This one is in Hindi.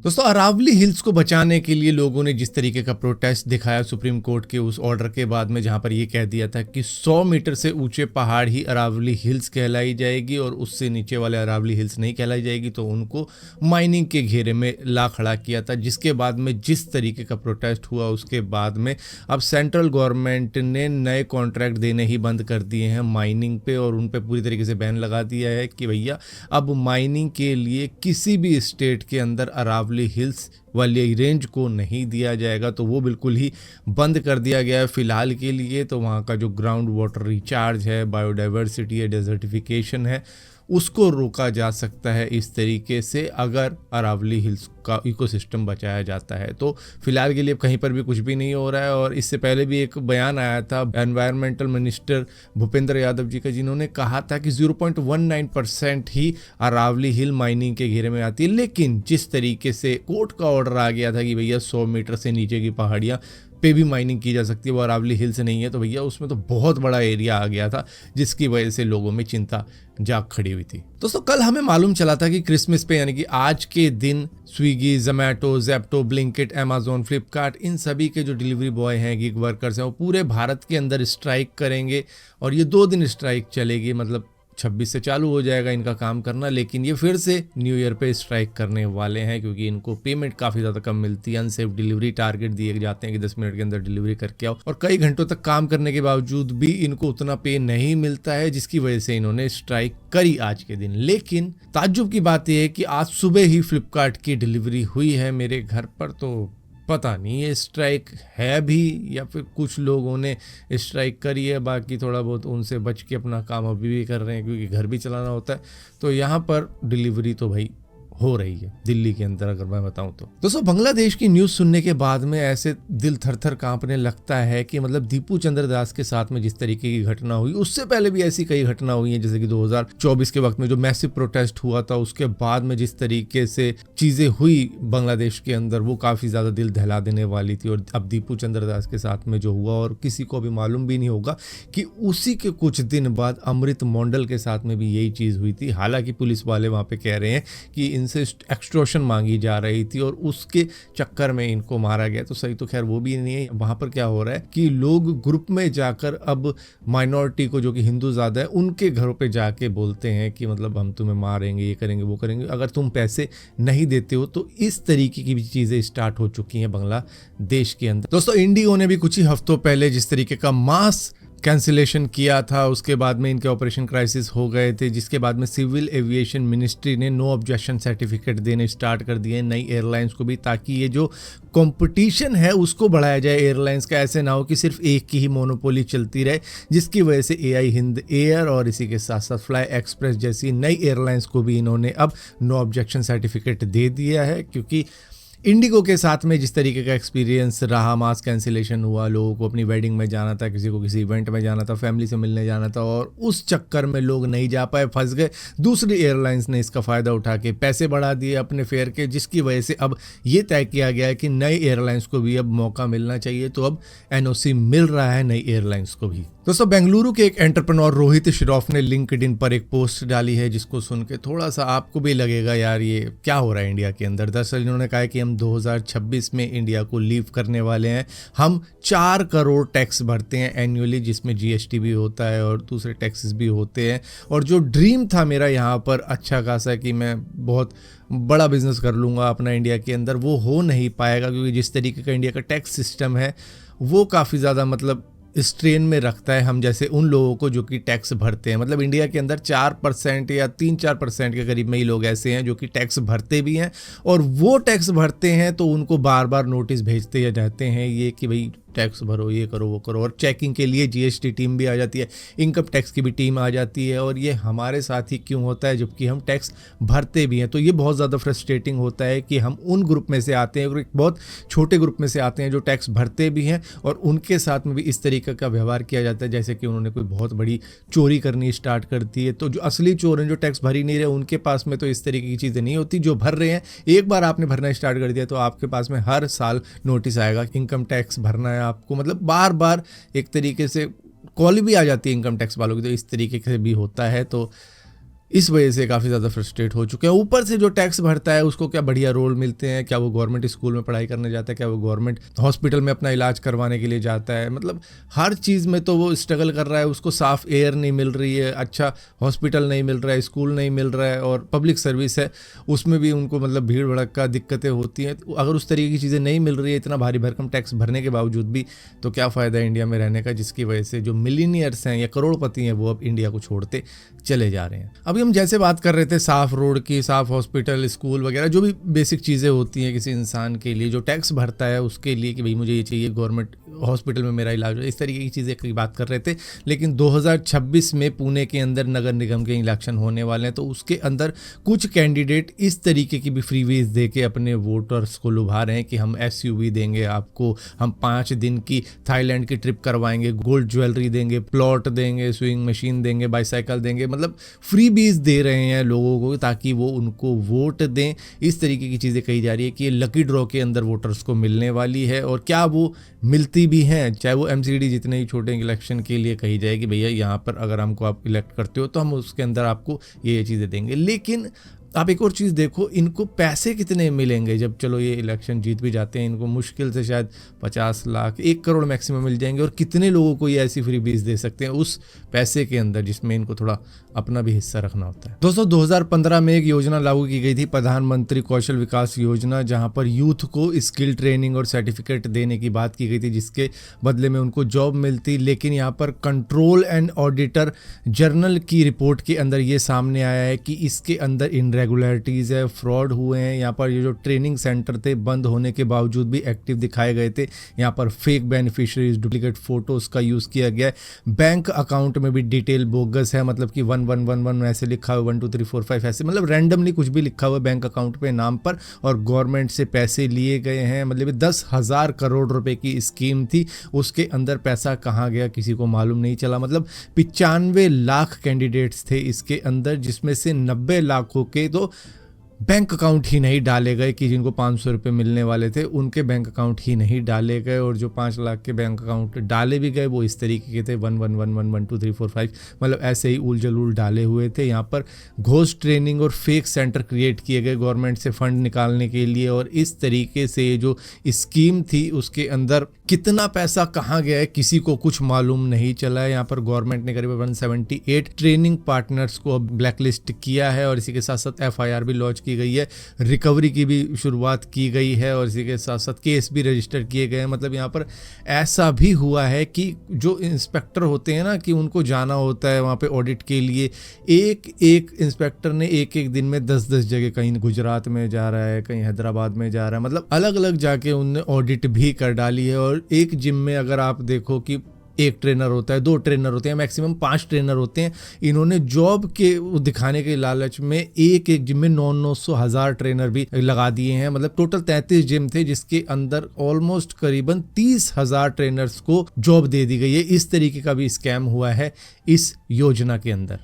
दोस्तों, अरावली हिल्स को बचाने के लिए लोगों ने जिस तरीके का प्रोटेस्ट दिखाया सुप्रीम कोर्ट के उस ऑर्डर के बाद में, जहां पर ये कह दिया था कि 100 मीटर से ऊंचे पहाड़ ही अरावली हिल्स कहलाई जाएगी और उससे नीचे वाले अरावली हिल्स नहीं कहलाई जाएगी, तो उनको माइनिंग के घेरे में ला खड़ा किया था। जिसके बाद में जिस तरीके का प्रोटेस्ट हुआ, उसके बाद में अब सेंट्रल गवर्नमेंट ने नए कॉन्ट्रैक्ट देने ही बंद कर दिए हैं माइनिंग पे, और उन पे पूरी तरीके से बैन लगा दिया है कि भैया अब माइनिंग के लिए किसी भी स्टेट के अंदर अरावली हिल्स वाली रेंज को नहीं दिया जाएगा। तो वो बिल्कुल ही बंद कर दिया गया है फिलहाल के लिए। तो वहाँ का जो ग्राउंड वाटर रिचार्ज है, बायोडाइवर्सिटी है, डेजर्टिफिकेशन है, उसको रोका जा सकता है इस तरीके से अगर अरावली हिल्स का इकोसिस्टम बचाया जाता है। तो फिलहाल के लिए कहीं पर भी कुछ भी नहीं हो रहा है। और इससे पहले भी एक बयान आया था एनवायरमेंटल मिनिस्टर भूपेंद्र यादव जी का, जिन्होंने कहा था कि 0.19% ही अरावली हिल माइनिंग के घेरे में आती है। लेकिन जिस तरीके से कोर्ट का ऑर्डर आ गया था कि भैया 100 मीटर से नीचे की पहाड़ियाँ पे भी माइनिंग की जा सकती है, वो अरावली हिल से नहीं है, तो भैया उसमें तो बहुत बड़ा एरिया आ गया था, जिसकी वजह से लोगों में चिंता जाग खड़ी हुई थी। दोस्तों, कल हमें मालूम चला था कि क्रिसमस पे यानी कि आज के दिन Swiggy, Zomato, Zepto, Blinkit, Amazon, Flipkart, इन सभी के जो डिलीवरी बॉय हैं, गिग वर्कर्स हैं, वो पूरे भारत के अंदर स्ट्राइक करेंगे। और ये 2 दिन स्ट्राइक चलेगी, मतलब 26 से चालू हो जाएगा इनका काम करना। लेकिन ये फिर से न्यू ईयर पे स्ट्राइक करने वाले हैं, क्योंकि इनको पेमेंट काफ़ी ज़्यादा कम मिलती है। अनसेफ डिलीवरी टारगेट दिए जाते हैं कि 10 मिनट के अंदर डिलीवरी करके आओ, और कई घंटों तक काम करने के बावजूद भी इनको उतना पे नहीं मिलता है, जिसकी वजह से इन्होंने स्ट्राइक करी आज के दिन। लेकिन ताज्जुब की बात यह है कि आज सुबह ही फ्लिपकार्ट की डिलीवरी हुई है मेरे घर पर। तो पता नहीं ये स्ट्राइक है भी या फिर कुछ लोगों ने स्ट्राइक करी है, बाकी थोड़ा बहुत उनसे बच के अपना काम अभी भी कर रहे हैं, क्योंकि घर भी चलाना होता है। तो यहाँ पर डिलीवरी तो भाई हो रही है दिल्ली के अंदर, अगर मैं बताऊं तो। दोस्तों, बांग्लादेश की न्यूज़ सुनने के बाद में ऐसे दिल थर थर कांपने लगता है कि मतलब दीपू चंद्र दास के साथ में जिस तरीके की घटना हुई, उससे पहले भी ऐसी कई घटना हुई हैं, जैसे कि 2024 के वक्त में जो मैसिव प्रोटेस्ट हुआ था, उसके बाद में जिस तरीके से चीज़ें हुई बांग्लादेश के अंदर, वो काफ़ी ज़्यादा दिल दहला देने वाली थी। और अब दीपू चंद्र दास के साथ में जो हुआ, और किसी को अभी मालूम भी नहीं होगा कि उसी के कुछ दिन बाद अमृत मंडल के साथ में भी यही चीज़ हुई थी। हालांकि पुलिस वाले वहाँ पे कह रहे हैं कि इनसे एक्सटॉर्शन मांगी जा रही थी और उसके चक्कर में इनको मारा गया। तो सही तो खैर वो भी नहीं है। वहाँ पर क्या हो रहा है कि लोग ग्रुप में जाकर अब माइनॉरिटी को, जो कि हिंदू ज़्यादा है, उनके घरों पे जाके बोलते हैं कि मतलब हम तुम्हें मारेंगे, ये करेंगे, वो करेंगे, अगर तुम पैसे नहीं देते हो। तो इस तरीके की भी चीज़ें स्टार्ट हो चुकी हैं बांग्लादेश के अंदर। दोस्तों, इंडिगो ने भी कुछ ही हफ्तों पहले जिस तरीके का मास कैंसिलेशन किया था, उसके बाद में इनके ऑपरेशन क्राइसिस हो गए थे, जिसके बाद में सिविल एविएशन मिनिस्ट्री ने नो ऑब्जेक्शन सर्टिफिकेट देने स्टार्ट कर दिए नई एयरलाइंस को भी, ताकि ये जो कंपटीशन है उसको बढ़ाया जाए एयरलाइंस का। ऐसे ना हो कि सिर्फ एक की ही मोनोपोली चलती रहे, जिसकी वजह से एआई हिंद एयर और इसी के साथ साथ फ्लाई एक्सप्रेस जैसी नई एयरलाइंस को भी इन्होंने अब नो ऑब्जेक्शन सर्टिफिकेट दे दिया है। क्योंकि इंडिगो के साथ में जिस तरीके का एक्सपीरियंस रहा, मास कैंसिलेशन हुआ, लोगों को अपनी वेडिंग में जाना था, किसी को किसी इवेंट में जाना था, फैमिली से मिलने जाना था, और उस चक्कर में लोग नहीं जा पाए, फंस गए। दूसरी एयरलाइंस ने इसका फ़ायदा उठा के पैसे बढ़ा दिए अपने फेयर के, जिसकी वजह से अब ये तय किया गया है कि नई एयरलाइंस को भी अब मौका मिलना चाहिए। तो अब एनओसी मिल रहा है नई एयरलाइंस को भी। दोस्तों, बेंगलुरु के एक एंटरप्रेन्योर रोहित श्रॉफ ने लिंक्डइन पर एक पोस्ट डाली है, जिसको सुन के थोड़ा सा आपको भी लगेगा यार ये क्या हो रहा है इंडिया के अंदर। दरअसल इन्होंने कहा है कि हम 2026 में इंडिया को लीव करने वाले हैं। हम 4 करोड़ टैक्स भरते हैं एनुअली, जिसमें जीएसटी भी होता है और दूसरे टैक्सेस भी होते हैं। और जो ड्रीम था मेरा यहाँ पर अच्छा खासा कि मैं बहुत बड़ा बिजनेस कर लूँगा अपना इंडिया के अंदर, वो हो नहीं पाएगा, क्योंकि जिस तरीके का इंडिया का टैक्स सिस्टम है वो काफ़ी ज़्यादा मतलब स्ट्रेन में रखता है हम जैसे उन लोगों को जो कि टैक्स भरते हैं। मतलब इंडिया के अंदर 4% या 3-4% के करीब में ही लोग ऐसे हैं जो कि टैक्स भरते भी हैं, और वो टैक्स भरते हैं तो उनको बार बार नोटिस भेजते रहते हैं ये कि भाई टैक्स भरो, ये करो, वो करो। और चेकिंग के लिए जीएसटी टीम भी आ जाती है, इनकम टैक्स की भी टीम आ जाती है, और ये हमारे साथ ही क्यों होता है जबकि हम टैक्स भरते भी हैं। तो ये बहुत ज़्यादा फ्रस्ट्रेटिंग होता है कि हम उन ग्रुप में से आते हैं और एक बहुत छोटे ग्रुप में से आते हैं जो टैक्स भरते भी हैं, और उनके साथ में भी इस तरीके का व्यवहार किया जाता है जैसे कि उन्होंने कोई बहुत बड़ी चोरी करनी स्टार्ट कर दी है। तो जो असली चोर हैं, जो टैक्स भर ही नहीं रहे, उनके पास में तो इस तरीके की चीज़ें नहीं होती। जो भर रहे हैं, एक बार आपने भरना स्टार्ट कर दिया तो आपके पास में हर साल नोटिस आएगा, इनकम टैक्स भरना है आपको। मतलब बार बार एक तरीके से कॉल भी आ जाती है इनकम टैक्स वालों की। तो इस तरीके से भी होता है। तो इस वजह से काफ़ी ज़्यादा फ्रस्ट्रेट हो चुके हैं। ऊपर से जो टैक्स भरता है उसको क्या बढ़िया रोल मिलते हैं, क्या वो गवर्नमेंट स्कूल में पढ़ाई करने जाता है, क्या वो गवर्नमेंट हॉस्पिटल में अपना इलाज करवाने के लिए जाता है, मतलब हर चीज़ में तो वो स्ट्रगल कर रहा है। उसको साफ़ एयर नहीं मिल रही है, अच्छा हॉस्पिटल नहीं मिल रहा है, स्कूल नहीं मिल रहा है, और पब्लिक सर्विस है उसमें भी उनको मतलब भीड़ भड़क्का दिक्कतें होती हैं। अगर उस तरीके की चीज़ें नहीं मिल रही है इतना भारी भरकम टैक्स भरने के बावजूद भी, तो क्या फ़ायदा है इंडिया में रहने का, जिसकी वजह से जो मिलीनियर्स हैं या करोड़पति हैं वो अब इंडिया को छोड़ते चले जा रहे हैं। अभी हम जैसे बात कर रहे थे साफ रोड की, साफ हॉस्पिटल, स्कूल वगैरह, जो भी बेसिक चीज़ें होती हैं किसी इंसान के लिए, जो टैक्स भरता है उसके लिए कि भाई मुझे ये चाहिए, गवर्नमेंट हॉस्पिटल में मेरा इलाज हो, इस तरीके की चीज़ें की बात कर रहे थे। लेकिन 2026 में पुणे के अंदर नगर निगम के इलेक्शन होने वाले हैं, तो उसके अंदर कुछ कैंडिडेट इस तरीके की भी फ्रीवीज दे के अपने वोटर्स को लुभा रहे हैं कि हम SUV देंगे आपको, हम 5 दिन की थाईलैंड की ट्रिप करवाएंगे, गोल्ड ज्वेलरी देंगे, प्लॉट देंगे, स्विंग मशीन देंगे, बाईसाइकिल देंगे, मतलब फ्री बीज दे रहे हैं लोगों को ताकि वो उनको वोट दें। इस तरीके की चीज़ें कही जा रही है कि ये लकी ड्रॉ के अंदर वोटर्स को मिलने वाली है, और क्या वो मिलती भी हैं, चाहे वो MCD जितने ही छोटे इलेक्शन के लिए कही जाए कि भैया यहाँ पर अगर हमको आप इलेक्ट करते हो तो हम उसके अंदर आपको ये चीज़ें देंगे। लेकिन आप एक और चीज़ देखो, इनको पैसे कितने मिलेंगे जब चलो ये इलेक्शन जीत भी जाते हैं, इनको मुश्किल से शायद 50 लाख 1 करोड़ मैक्सिमम मिल जाएंगे, और कितने लोगों को ये ऐसी फ्री बीज दे सकते हैं उस पैसे के अंदर जिसमें इनको थोड़ा अपना भी हिस्सा रखना होता है। दोस्तों 2015 में एक योजना लागू की गई थी, प्रधानमंत्री कौशल विकास योजना, जहां पर यूथ को स्किल ट्रेनिंग और सर्टिफिकेट देने की बात की गई थी जिसके बदले में उनको जॉब मिलती। लेकिन यहाँ पर कंट्रोल एंड ऑडिटर जर्नल की रिपोर्ट के अंदर ये सामने आया है कि इसके अंदर इनरेगुलरिटीज़ है, फ्रॉड हुए हैं। यहाँ पर ये जो ट्रेनिंग सेंटर थे बंद होने के बावजूद भी एक्टिव दिखाए गए थे। यहाँ पर फेक बेनिफिशरीज, डुप्लीकेट फोटोज़ का यूज़ किया गया है। बैंक अकाउंट में भी डिटेल बोगस है, मतलब कि 1111 ऐसे लिखा हुआ, 1 2 3 4 5 ऐसे, मतलब रैंडमली कुछ भी लिखा हुआ बैंक अकाउंट पे नाम पर, और गवर्नमेंट से पैसे लिए गए हैं। मतलब 10,000 करोड़ रुपए की स्कीम थी, उसके अंदर पैसा कहाँ गया किसी को मालूम नहीं चला। मतलब 95 लाख कैंडिडेट्स थे इसके अंदर, जिसमें से 90 लाखों के तो बैंक अकाउंट ही नहीं डाले गए, कि जिनको 500 रुपये मिलने वाले थे उनके बैंक अकाउंट ही नहीं डाले गए, और जो 5 लाख के बैंक अकाउंट डाले भी गए वो इस तरीके के थे 1111 1 2 3 4 5, मतलब ऐसे ही उल जलूल डाले हुए थे। यहाँ पर घोस्ट ट्रेनिंग और फेक सेंटर क्रिएट किए गए गवर्नमेंट से फंड निकालने के लिए, और इस तरीके से जो स्कीम थी उसके अंदर कितना पैसा कहाँ गया है किसी को कुछ मालूम नहीं चला है। यहाँ पर गवर्नमेंट ने करीब 178 ट्रेनिंग पार्टनर्स को ब्लैकलिस्ट किया है, और इसी के साथ साथ FIR भी लॉन्च की गई है, रिकवरी की भी शुरुआत की गई है, और इसी के साथ साथ केस भी रजिस्टर किए गए हैं। मतलब यहाँ पर ऐसा भी हुआ है कि जो इंस्पेक्टर होते हैं ना, कि उनको जाना होता है वहाँ पे ऑडिट के लिए, एक एक इंस्पेक्टर ने एक एक दिन में 10-10 जगह, कहीं गुजरात में जा रहा है, कहीं हैदराबाद में जा रहा है, मतलब अलग अलग जाके उनने ऑडिट भी कर डाली है। और एक जिम में अगर आप देखो कि एक ट्रेनर होता है, 2 ट्रेनर होते हैं, मैक्सिमम 5 ट्रेनर होते हैं। इन्होंने जॉब के दिखाने के लालच में एक एक जिम में 900 हज़ार ट्रेनर भी लगा दिए हैं। मतलब टोटल 33 जिम थे जिसके अंदर ऑलमोस्ट करीबन 30,000 ट्रेनर्स को जॉब दे दी गई है। इस तरीके का भी स्कैम हुआ है इस योजना के अंदर।